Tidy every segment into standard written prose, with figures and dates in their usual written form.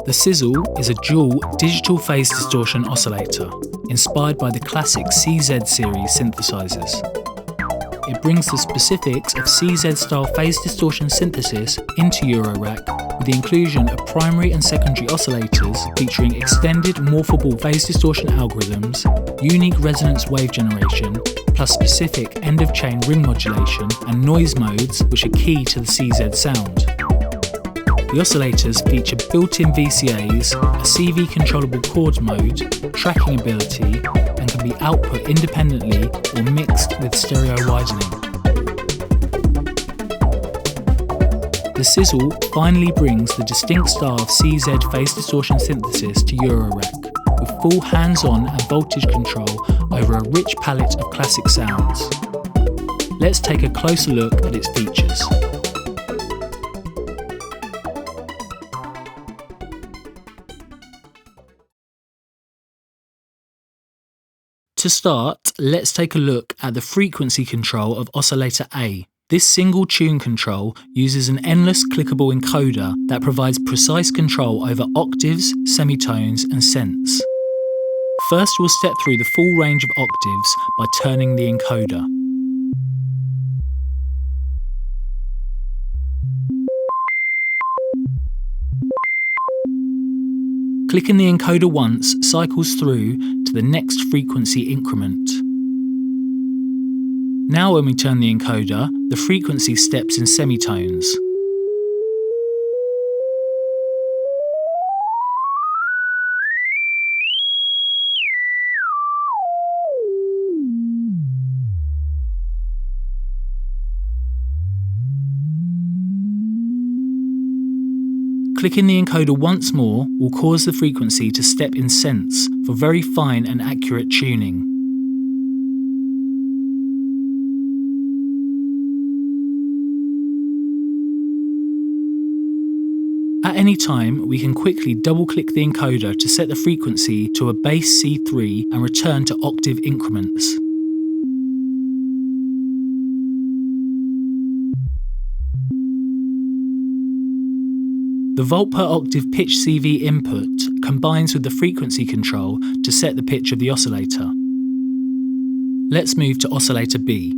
The CIZZLE is a dual digital phase distortion oscillator, inspired by the classic CZ series synthesizers. It brings the specifics of CZ-style phase distortion synthesis into Eurorack with the inclusion of primary and secondary oscillators featuring extended morphable phase distortion algorithms, unique resonance wave generation, plus specific end-of-chain ring modulation and noise modes which are key to the CZ sound. The oscillators feature built-in VCAs, a CV controllable chord mode, tracking ability, and can be output independently or mixed with stereo widening. The CIZZLE finally brings the distinct style of CZ phase distortion synthesis to Eurorack, with full hands-on and voltage control over a rich palette of classic sounds. Let's take a closer look at its features. To start, let's take a look at the frequency control of oscillator A. This single tune control uses an endless clickable encoder that provides precise control over octaves, semitones and cents. First, we'll step through the full range of octaves by turning the encoder. Clicking the encoder once cycles through to the next frequency increment. Now when we turn the encoder, the frequency steps in semitones. Clicking the encoder once more will cause the frequency to step in cents for very fine and accurate tuning. At any time, we can quickly double-click the encoder to set the frequency to a bass C3 and return to octave increments. The volt per octave pitch CV input combines with the frequency control to set the pitch of the oscillator. Let's move to oscillator B.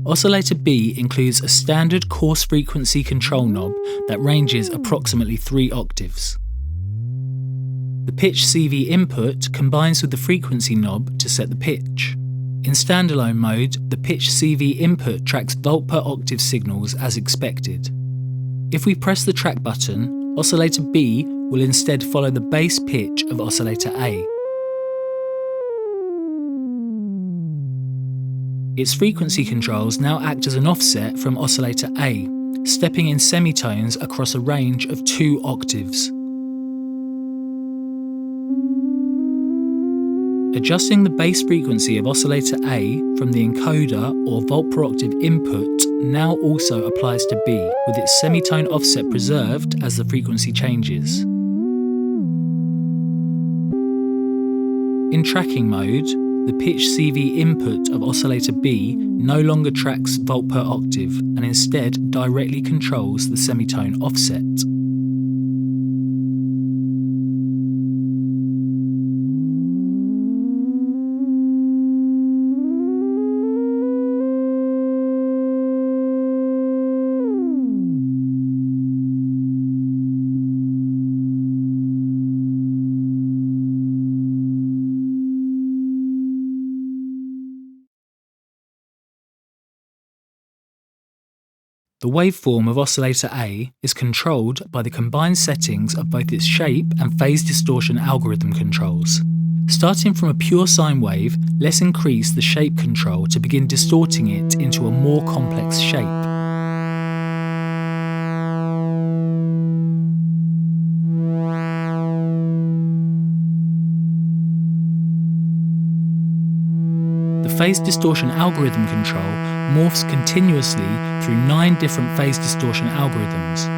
Oscillator B includes a standard coarse frequency control knob that ranges approximately 3 octaves. The pitch CV input combines with the frequency knob to set the pitch. In standalone mode, the pitch CV input tracks volt per octave signals as expected. If we press the track button, oscillator B will instead follow the bass pitch of oscillator A. Its frequency controls now act as an offset from oscillator A, stepping in semitones across a range of 2 octaves. Adjusting the bass frequency of oscillator A from the encoder or volt per octave input now also applies to B, with its semitone offset preserved as the frequency changes. In tracking mode, the pitch CV input of oscillator B no longer tracks volt per octave and instead directly controls the semitone offset. The waveform of oscillator A is controlled by the combined settings of both its shape and phase distortion algorithm controls. Starting from a pure sine wave, let's increase the shape control to begin distorting it into a more complex shape. The phase distortion algorithm control morphs continuously through 9 different phase distortion algorithms.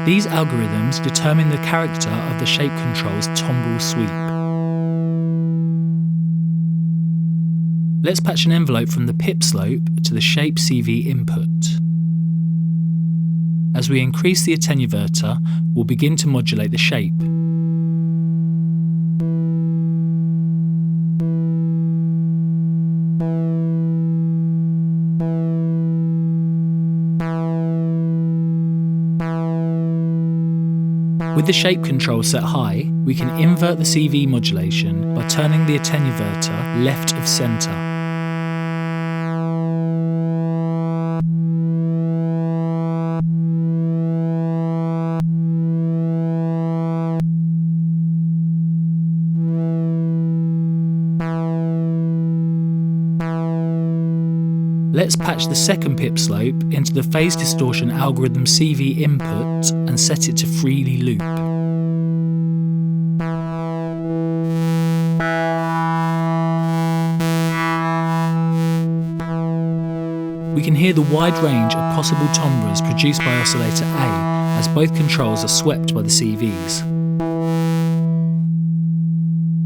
These algorithms determine the character of the shape control's timbre sweep. Let's patch an envelope from the pip slope to the shape CV input. As we increase the attenuverter, we'll begin to modulate the shape. With the shape control set high, we can invert the CV modulation by turning the attenuverter left of centre. Let's patch the second pip slope into the phase distortion algorithm CV input and set it to freely loop. We can hear the wide range of possible timbres produced by oscillator A as both controls are swept by the CVs.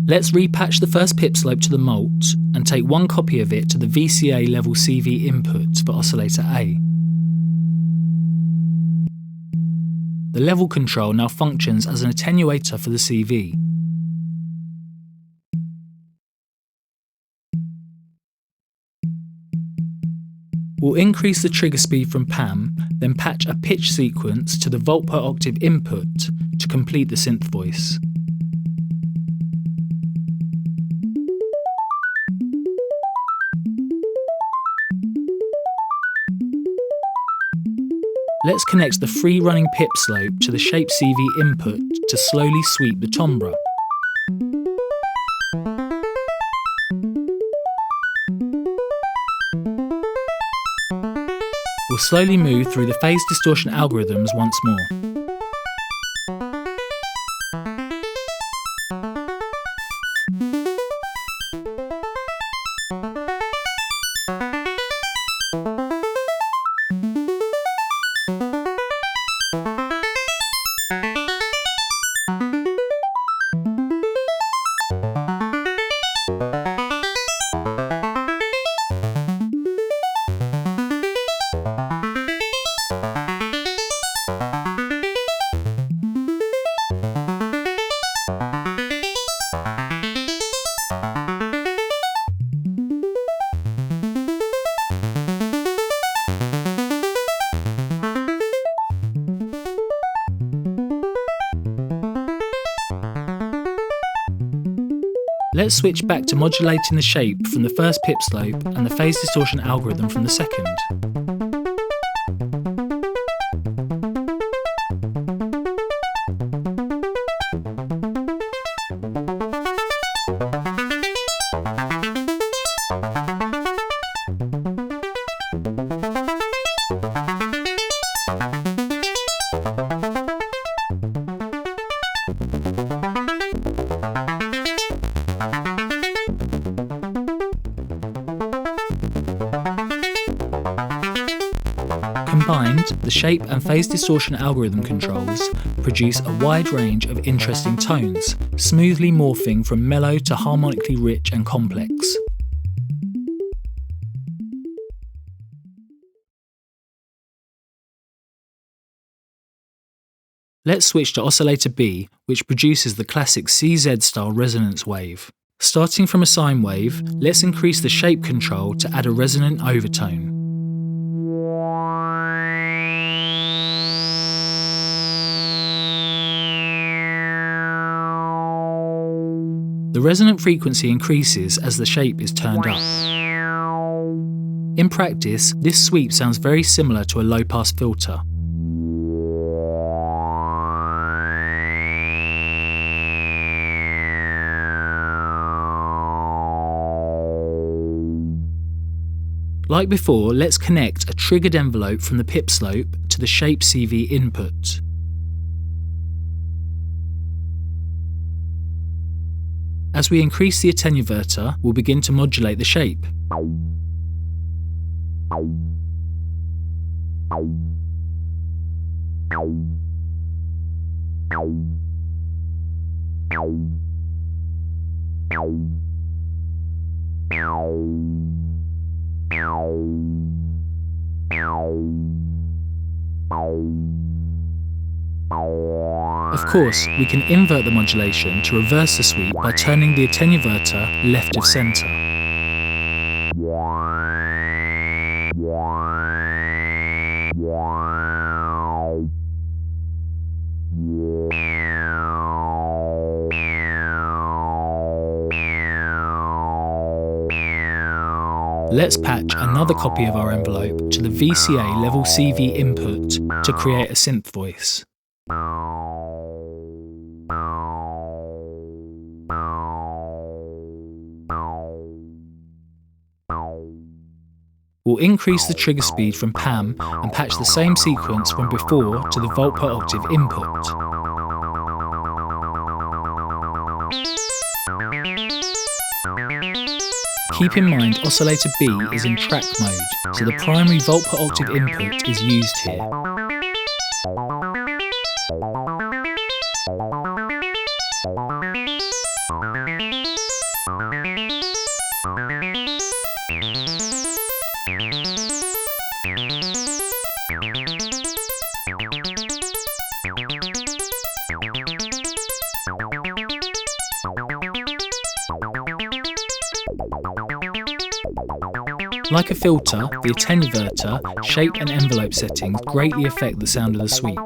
Let's repatch the first pip slope to the mult and take one copy of it to the VCA level CV input for oscillator A. The level control now functions as an attenuator for the CV. We'll increase the trigger speed from PAM, then patch a pitch sequence to the volt per octave input to complete the synth voice. Let's connect the free running pip slope to the shape CV input to slowly sweep the timbre. We'll slowly move through the phase distortion algorithms once more. Let's switch back to modulating the shape from the first pip slope and the phase distortion algorithm from the second. Combined, the shape and phase distortion algorithm controls produce a wide range of interesting tones, smoothly morphing from mellow to harmonically rich and complex. Let's switch to oscillator B, which produces the classic CZ style resonance wave. Starting from a sine wave, let's increase the shape control to add a resonant overtone. The resonant frequency increases as the shape is turned up. In practice, this sweep sounds very similar to a low-pass filter. Like before, let's connect a triggered envelope from the pip slope to the shape CV input. As we increase the attenuverter, we'll begin to modulate the shape. Of course, we can invert the modulation to reverse the sweep by turning the attenuverter left of center. Let's patch another copy of our envelope to the VCA level CV input to create a synth voice. We'll increase the trigger speed from PAM and patch the same sequence from before to the volt per octave input. Keep in mind oscillator B is in track mode, so the primary volt per octave input is used here. Like a filter, the attenuverter, shape and envelope settings greatly affect the sound of the sweep.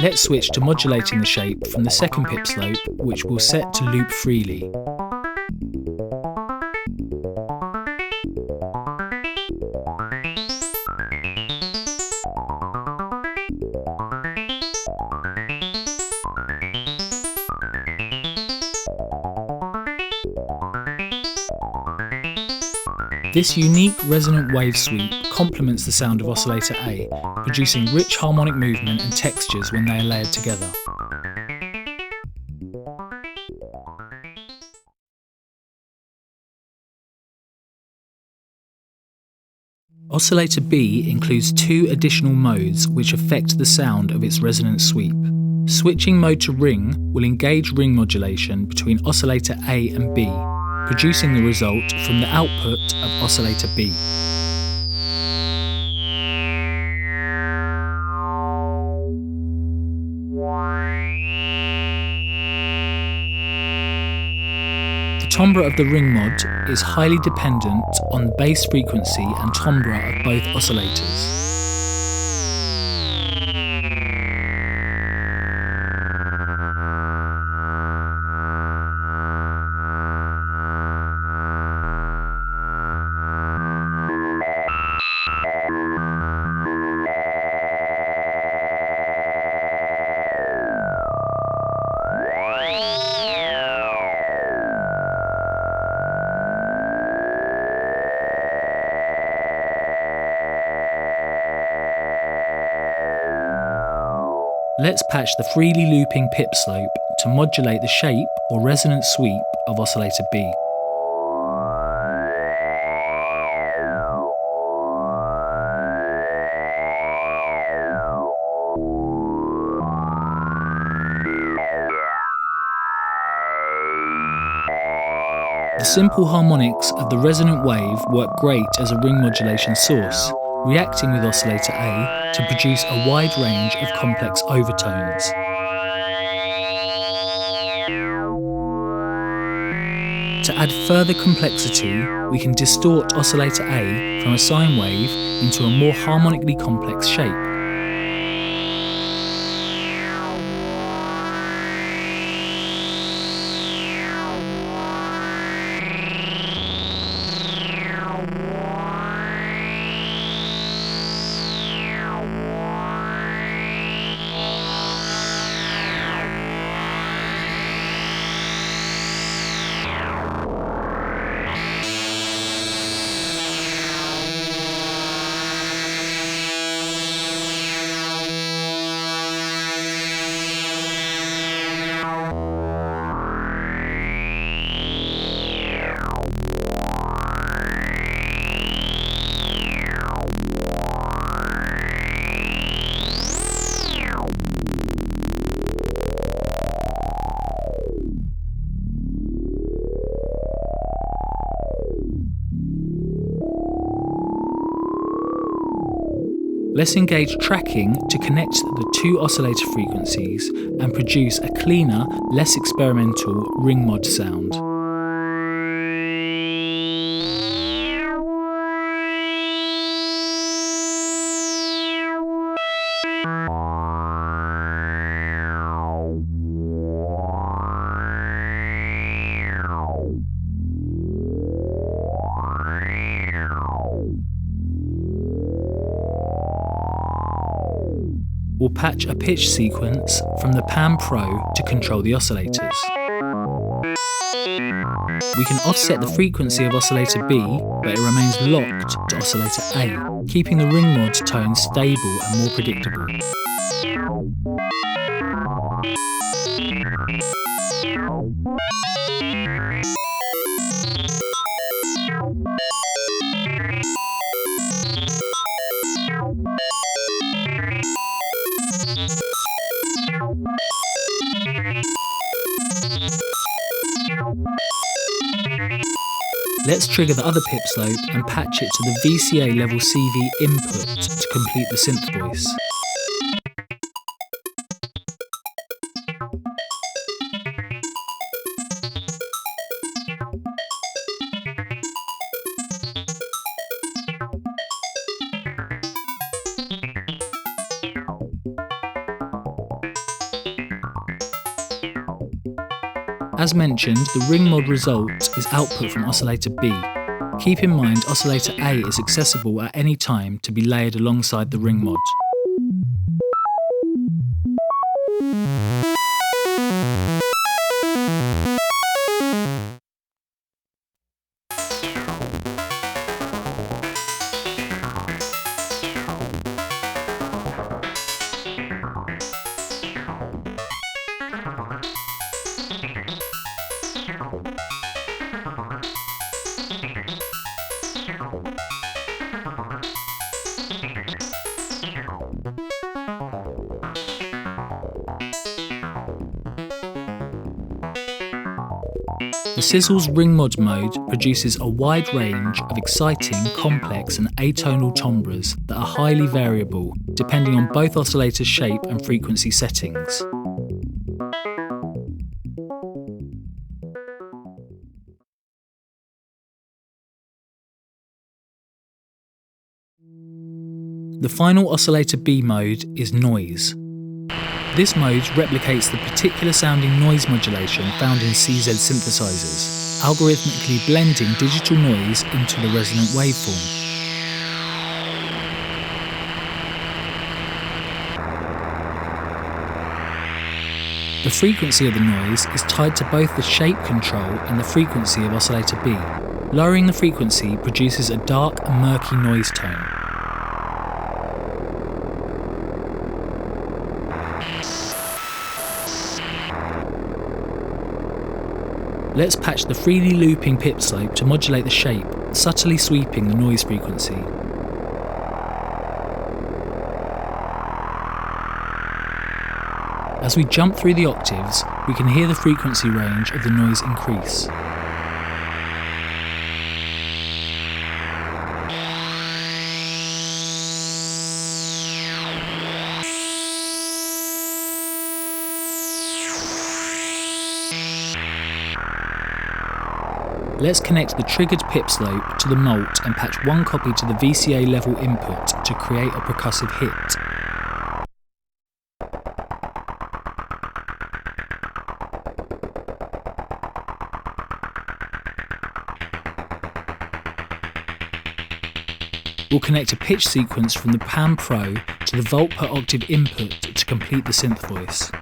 Let's switch to modulating the shape from the second pip slope, which we'll set to loop freely. This unique resonant wave sweep complements the sound of oscillator A, producing rich harmonic movement and textures when they are layered together. Oscillator B includes two additional modes which affect the sound of its resonant sweep. Switching mode to ring will engage ring modulation between oscillator A and B, producing the result from the output of oscillator B. The timbre of the ring mod is highly dependent on the bass frequency and timbre of both oscillators. Let's patch the freely looping pip slope to modulate the shape or resonant sweep of oscillator B. The simple harmonics of the resonant wave work great as a ring modulation source, reacting with oscillator A to produce a wide range of complex overtones. To add further complexity, we can distort oscillator A from a sine wave into a more harmonically complex shape. Let's engage tracking to connect the two oscillator frequencies and produce a cleaner, less experimental ring mod sound. We'll patch a pitch sequence from the Pan Pro to control the oscillators. We can offset the frequency of oscillator B, but it remains locked to oscillator A, keeping the ring mod tone stable and more predictable. Let's trigger the other pip slope and patch it to the VCA level CV input to complete the synth voice. As mentioned, the ring mod result is output from oscillator B. Keep in mind oscillator A is accessible at any time to be layered alongside the ring mod. The CIZZLE's ring mod mode produces a wide range of exciting, complex and atonal timbres that are highly variable, depending on both oscillator shape and frequency settings. The final oscillator B mode is Noise. This mode replicates the particular sounding noise modulation found in CZ synthesizers, algorithmically blending digital noise into the resonant waveform. The frequency of the noise is tied to both the shape control and the frequency of oscillator B. Lowering the frequency produces a dark and murky noise tone. Let's patch the freely looping pip slope to modulate the shape, subtly sweeping the noise frequency. As we jump through the octaves, we can hear the frequency range of the noise increase. Let's connect the triggered pip slope to the mult and patch one copy to the VCA level input to create a percussive hit. We'll connect a pitch sequence from the Pan Pro to the volt per octave input to complete the synth voice.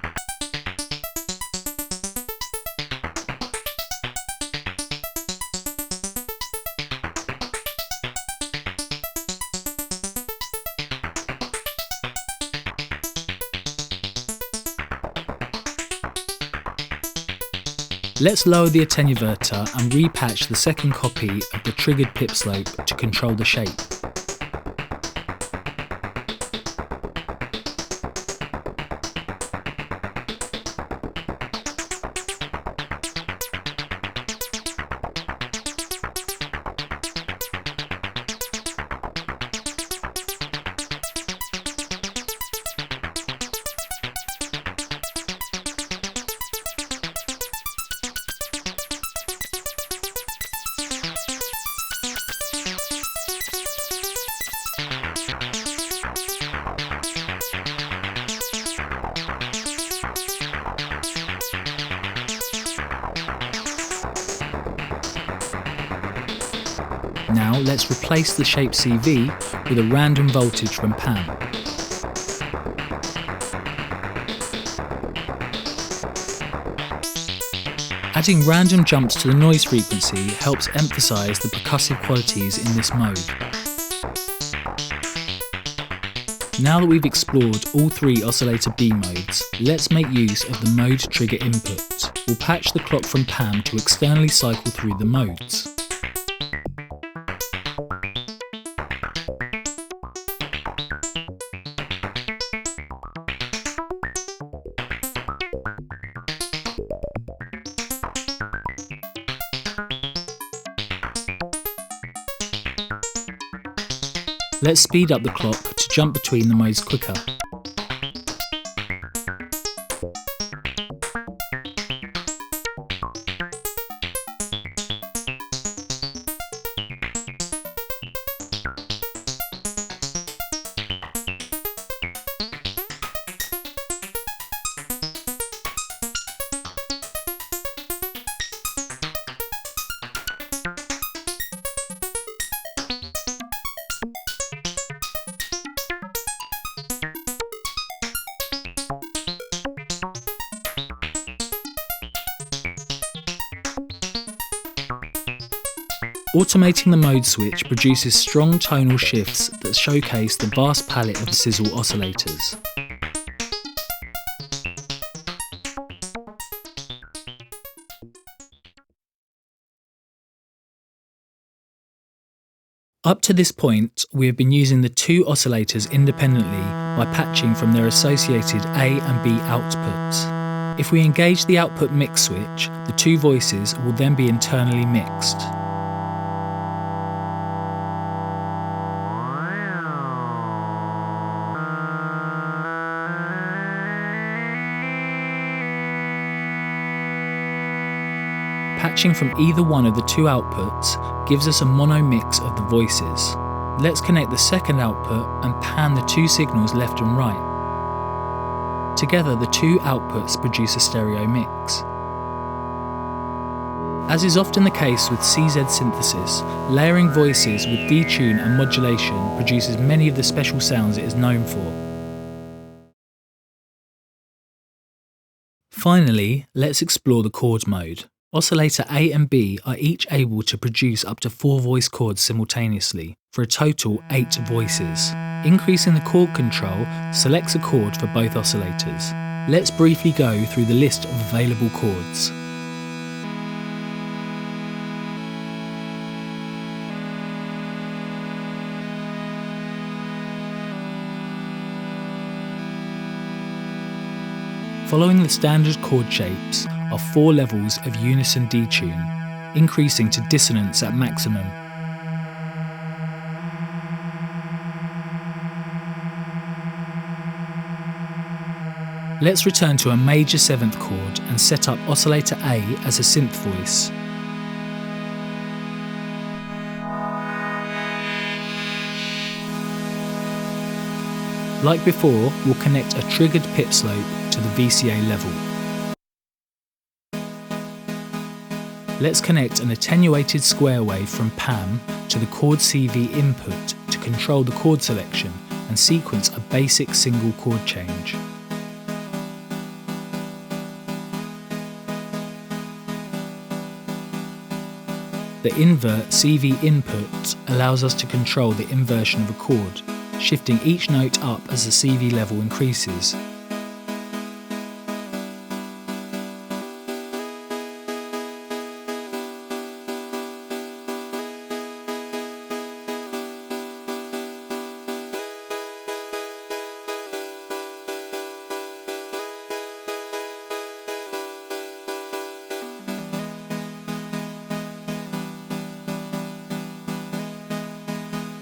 Let's lower the attenuverter and repatch the second copy of the triggered pip slope to control the shape. Now let's replace the shape CV with a random voltage from PAM. Adding random jumps to the noise frequency helps emphasise the percussive qualities in this mode. Now that we've explored all three oscillator B modes, let's make use of the mode trigger input. We'll patch the clock from PAM to externally cycle through the modes. Let's speed up the clock to jump between the modes quicker. Automating the mode switch produces strong tonal shifts that showcase the vast palette of CIZZLE oscillators. Up to this point, we have been using the two oscillators independently by patching from their associated A and B outputs. If we engage the output mix switch, the two voices will then be internally mixed. Patching from either one of the two outputs gives us a mono mix of the voices. Let's connect the second output and pan the two signals left and right. Together, the two outputs produce a stereo mix. As is often the case with CZ synthesis, layering voices with detune and modulation produces many of the special sounds it is known for. Finally, let's explore the chord mode. Oscillator A and B are each able to produce up to 4 voice chords simultaneously, for a total 8 voices. Increasing the chord control selects a chord for both oscillators. Let's briefly go through the list of available chords. Following the standard chord shapes are 4 levels of unison detune, increasing to dissonance at maximum. Let's return to a major 7th chord and set up oscillator A as a synth voice. Like before, we'll connect a triggered pip slope to the VCA level. Let's connect an attenuated square wave from PAM to the chord CV input to control the chord selection and sequence a basic single chord change. The invert CV input allows us to control the inversion of a chord, shifting each note up as the CV level increases.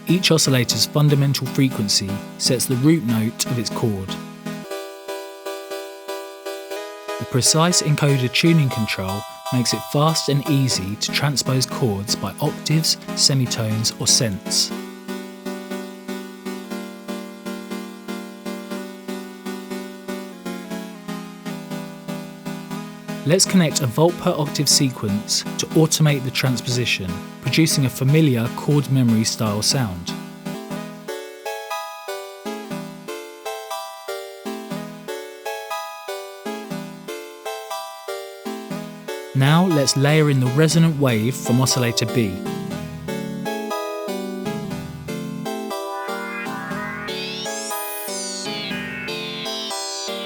Each oscillator's fundamental frequency sets the root note of its chord. The precise encoder tuning control makes it fast and easy to transpose chords by octaves, semitones, or cents. Let's connect a volt per octave sequence to automate the transposition, producing a familiar chord memory style sound. Now let's layer in the resonant wave from oscillator B.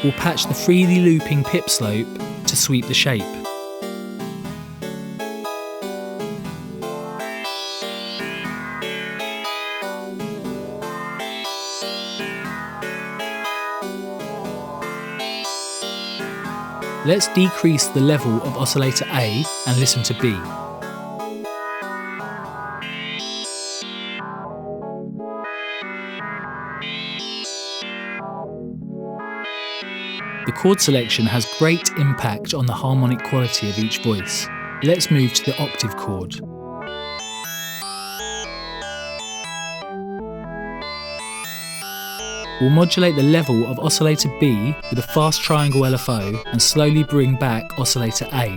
We'll patch the freely looping pip slope to sweep the shape. Let's decrease the level of oscillator A and listen to B. The chord selection has great impact on the harmonic quality of each voice. Let's move to the octave chord. We'll modulate the level of oscillator B with a fast triangle LFO and slowly bring back oscillator A.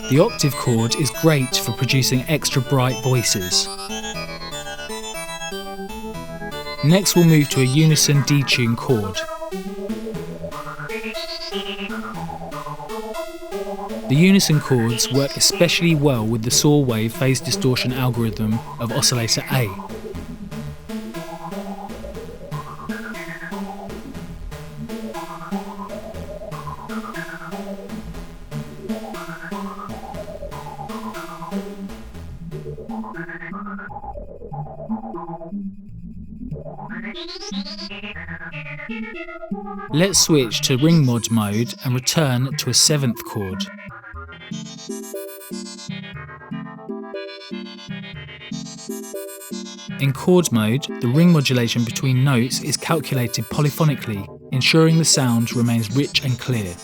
The octave chord is great for producing extra bright voices. Next we'll move to a unison detune chord. The unison chords work especially well with the saw wave phase distortion algorithm of oscillator A. Let's switch to ring mod mode and return to a 7th chord. In chord mode, the ring modulation between notes is calculated polyphonically, ensuring the sound remains rich and clear.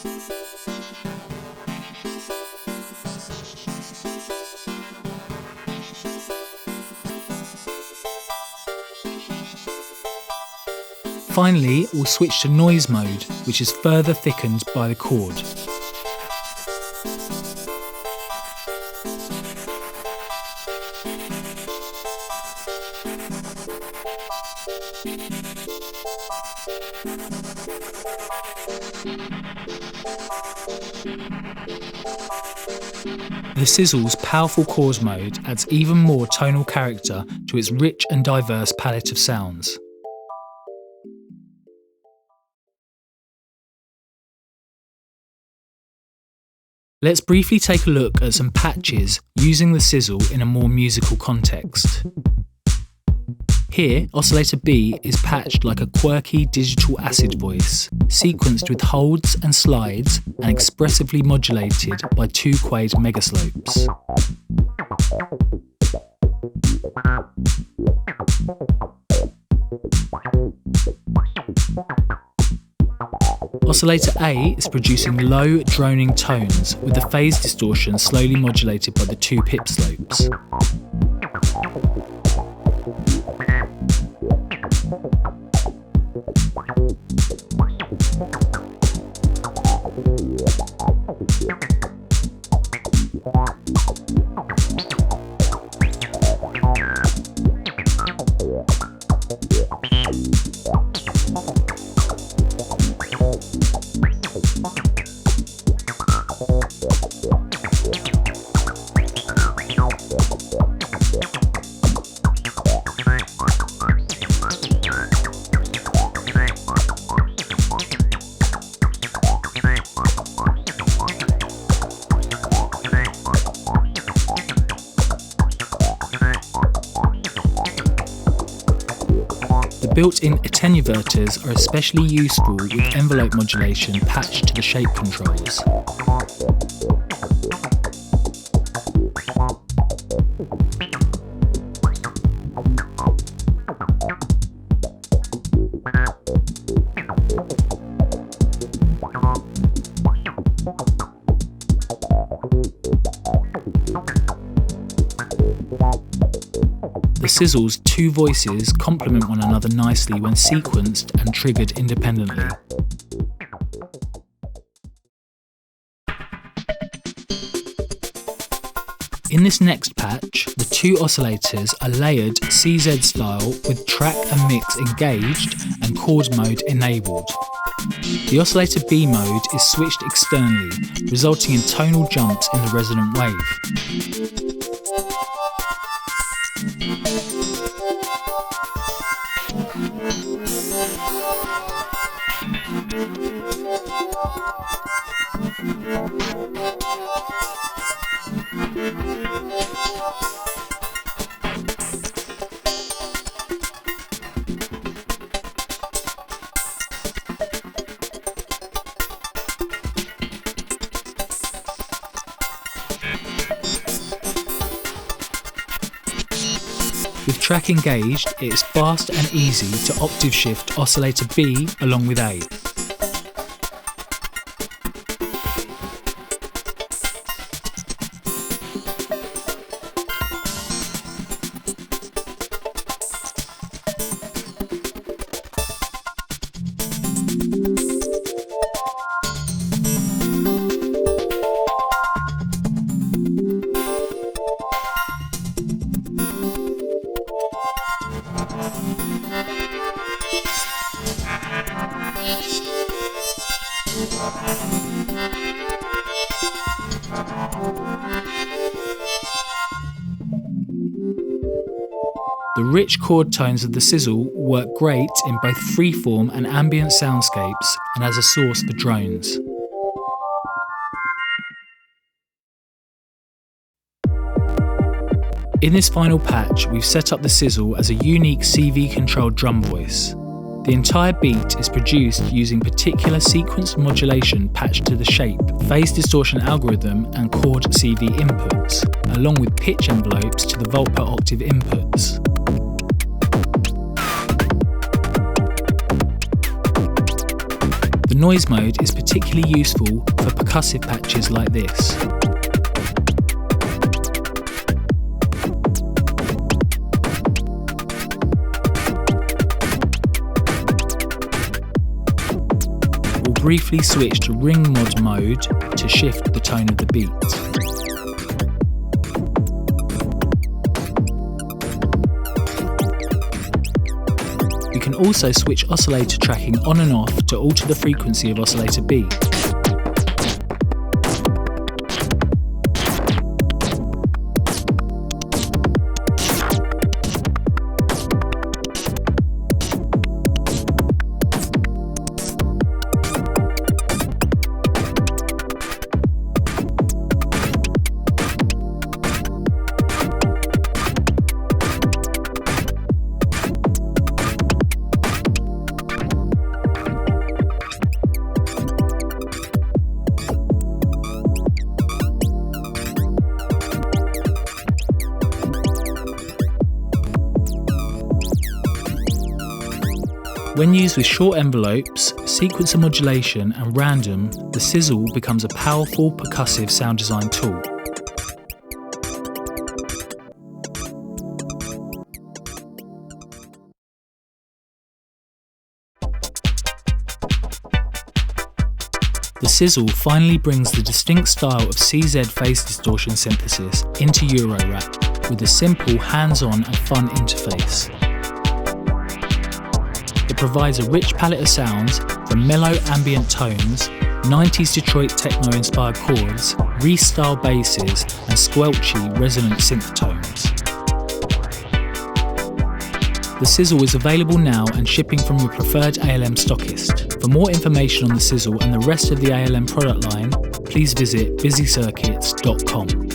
Finally, we'll switch to noise mode, which is further thickened by the chord. The CIZZLE's powerful chords mode adds even more tonal character to its rich and diverse palette of sounds. Let's briefly take a look at some patches using the CIZZLE in a more musical context. Here, oscillator B is patched like a quirky digital acid voice, sequenced with holds and slides and expressively modulated by 2 quade megaslopes. Oscillator A is producing low, droning tones with the phase distortion slowly modulated by the 2 pip slopes. The built-in attenuverters are especially useful with envelope modulation patched to the shape controls. The CIZZLE's two voices complement one another nicely when sequenced and triggered independently. In this next patch, the two oscillators are layered CZ style with track and mix engaged and chord mode enabled. The oscillator B mode is switched externally, resulting in tonal jumps in the resonant wave. With track engaged, it is fast and easy to octave shift oscillator B along with A. The rich chord tones of the CIZZLE work great in both freeform and ambient soundscapes and as a source for drones. In this final patch, we've set up the CIZZLE as a unique CV-controlled drum voice. The entire beat is produced using particular sequenced modulation patched to the shape, phase distortion algorithm and chord CV inputs, along with pitch envelopes to the volt per octave inputs. The noise mode is particularly useful for percussive patches like this. We'll briefly switch to Ring Mod mode to shift the tone of the beat. We can also switch oscillator tracking on and off to alter the frequency of oscillator B. When used with short envelopes, sequencer modulation and random, the CIZZLE becomes a powerful percussive sound design tool. The CIZZLE finally brings the distinct style of CZ phase distortion synthesis into Eurorack with a simple, hands-on and fun interface. It provides a rich palette of sounds from mellow ambient tones, 90s Detroit Techno inspired chords, Reese style basses and squelchy resonant synth tones. The CIZZLE is available now and shipping from your preferred ALM stockist. For more information on the CIZZLE and the rest of the ALM product line, please visit busycircuits.com.